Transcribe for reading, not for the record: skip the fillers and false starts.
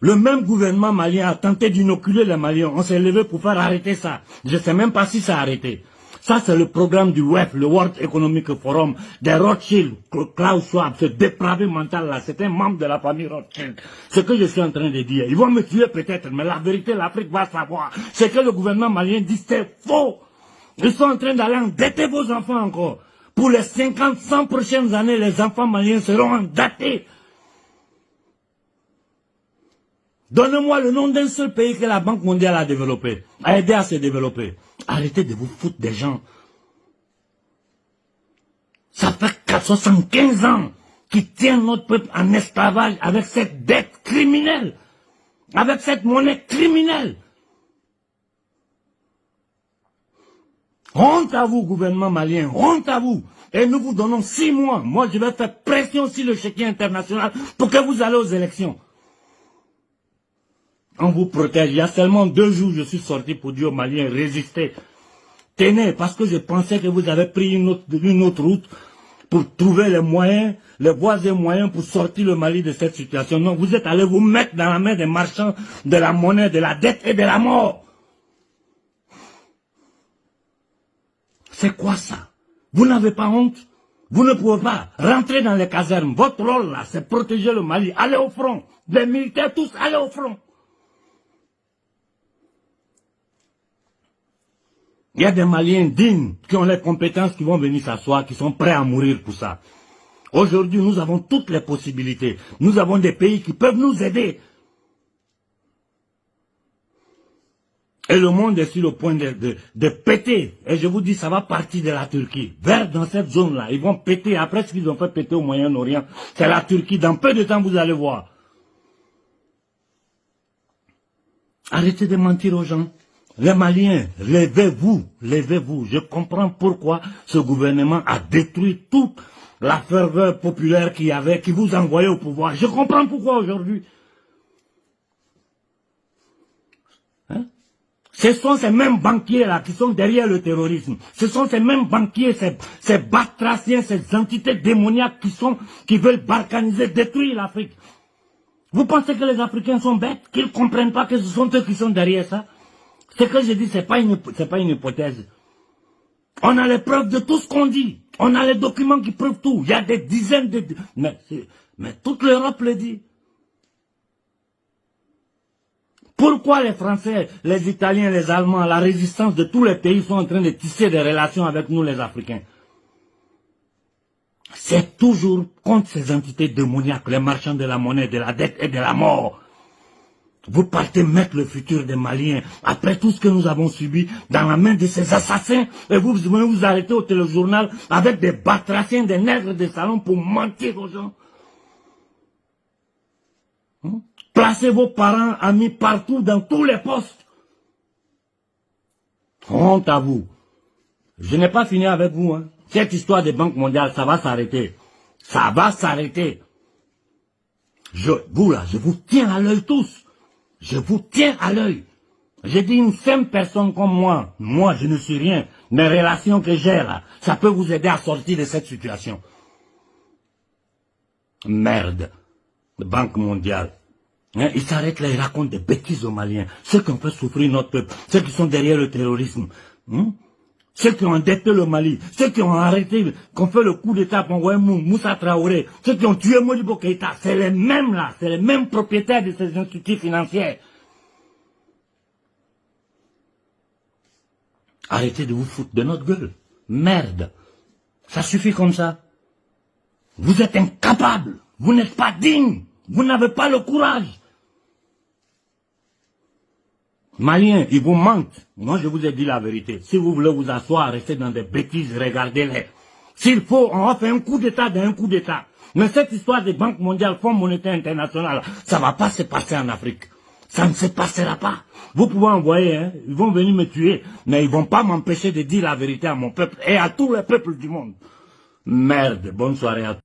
Le même gouvernement malien a tenté d'inoculer les Maliens. On s'est levé pour faire arrêter ça. Je ne sais même pas si ça a arrêté. Ça, c'est le programme du WEF, le World Economic Forum, des Rothschild, Klaus Schwab, ce dépravé mental-là. C'est un membre de la famille Rothschild. Ce que je suis en train de dire, ils vont me tuer peut-être, mais la vérité, l'Afrique va savoir. Ce que le gouvernement malien dit, c'est faux. Ils sont en train d'aller endetter vos enfants encore. Pour les 50, 100 prochaines années, les enfants maliens seront endettés. Donnez-moi le nom d'un seul pays que la Banque mondiale a développé, a aidé à se développer. Arrêtez de vous foutre des gens. Ça fait 75 ans qu'ils tiennent notre peuple en esclavage avec cette dette criminelle, avec cette monnaie criminelle. Honte à vous, gouvernement malien, honte à vous. Et nous vous donnons 6 mois. Moi, je vais faire pression sur le chéquier international pour que vous allez aux élections. On vous protège. Il y a seulement 2 jours, je suis sorti pour dire aux Maliens, résistez. Tenez, parce que je pensais que vous avez pris une autre route pour trouver les moyens, les voies et moyens pour sortir le Mali de cette situation. Non, vous êtes allés vous mettre dans la main des marchands de la monnaie, de la dette et de la mort. C'est quoi ça? Vous n'avez pas honte? Vous ne pouvez pas rentrer dans les casernes. Votre rôle là, c'est protéger le Mali. Allez au front. Les militaires tous, allez au front. Il y a des Maliens dignes qui ont les compétences qui vont venir s'asseoir, qui sont prêts à mourir pour ça. Aujourd'hui, nous avons toutes les possibilités. Nous avons des pays qui peuvent nous aider. Et le monde est sur le point de péter. Et je vous dis, ça va partir de la Turquie. Vers dans cette zone-là. Ils vont péter. Après ce qu'ils ont fait péter au Moyen-Orient, c'est la Turquie. Dans peu de temps, vous allez voir. Arrêtez de mentir aux gens. Les Maliens, levez-vous, levez-vous. Je comprends pourquoi ce gouvernement a détruit toute la ferveur populaire qu'il y avait, qui vous envoyait au pouvoir. Je comprends pourquoi aujourd'hui. Hein? Ce sont ces mêmes banquiers-là qui sont derrière le terrorisme. Ce sont ces mêmes banquiers, ces batraciens, ces entités démoniaques qui veulent balkaniser, détruire l'Afrique. Vous pensez que les Africains sont bêtes, qu'ils ne comprennent pas que ce sont eux qui sont derrière ça? Ce que je dis, c'est pas une hypothèse. On a les preuves de tout ce qu'on dit. On a les documents qui prouvent tout. Il y a des dizaines de... Mais toute l'Europe le dit. Pourquoi les Français, les Italiens, les Allemands, la résistance de tous les pays sont en train de tisser des relations avec nous les Africains? C'est toujours contre ces entités démoniaques, les marchands de la monnaie, de la dette et de la mort. Vous partez mettre le futur des Maliens, après tout ce que nous avons subi, dans la main de ces assassins, et vous venez vous arrêter au téléjournal avec des batraciens, des nègres de salon pour mentir aux gens. Placez vos parents, amis partout, dans tous les postes. Honte à vous. Je n'ai pas fini avec vous. Hein. Cette histoire des banques mondiales, ça va s'arrêter. Ça va s'arrêter. Vous là, je vous tiens à l'œil tous. Je vous tiens à l'œil. J'ai dit une simple personne comme moi. Moi, je ne suis rien. Mes relations que j'ai là, ça peut vous aider à sortir de cette situation. Merde. Banque mondiale. Hein, ils s'arrêtent là, ils racontent des bêtises aux Maliens. Ceux qui ont fait souffrir notre peuple. Ceux qui sont derrière le terrorisme. Ceux qui ont endetté le Mali. Ceux qui ont arrêté, qui ont fait le coup d'état pour envoyer Moussa Traoré. Ceux qui ont tué Modibo Keïta. C'est les mêmes là. C'est les mêmes propriétaires de ces instituts financiers. Arrêtez de vous foutre de notre gueule. Merde. Ça suffit comme ça. Vous êtes incapables. Vous n'êtes pas dignes. Vous n'avez pas le courage. Maliens, ils vous mentent. Moi, je vous ai dit la vérité. Si vous voulez vous asseoir, rester dans des bêtises, regardez-les. S'il faut, on va faire un coup d'État d'un coup d'État. Mais cette histoire des banques mondiales, Fonds monétaire international, ça ne va pas se passer en Afrique. Ça ne se passera pas. Vous pouvez envoyer, hein, ils vont venir me tuer, mais ils ne vont pas m'empêcher de dire la vérité à mon peuple et à tous les peuples du monde. Merde, bonne soirée à tous.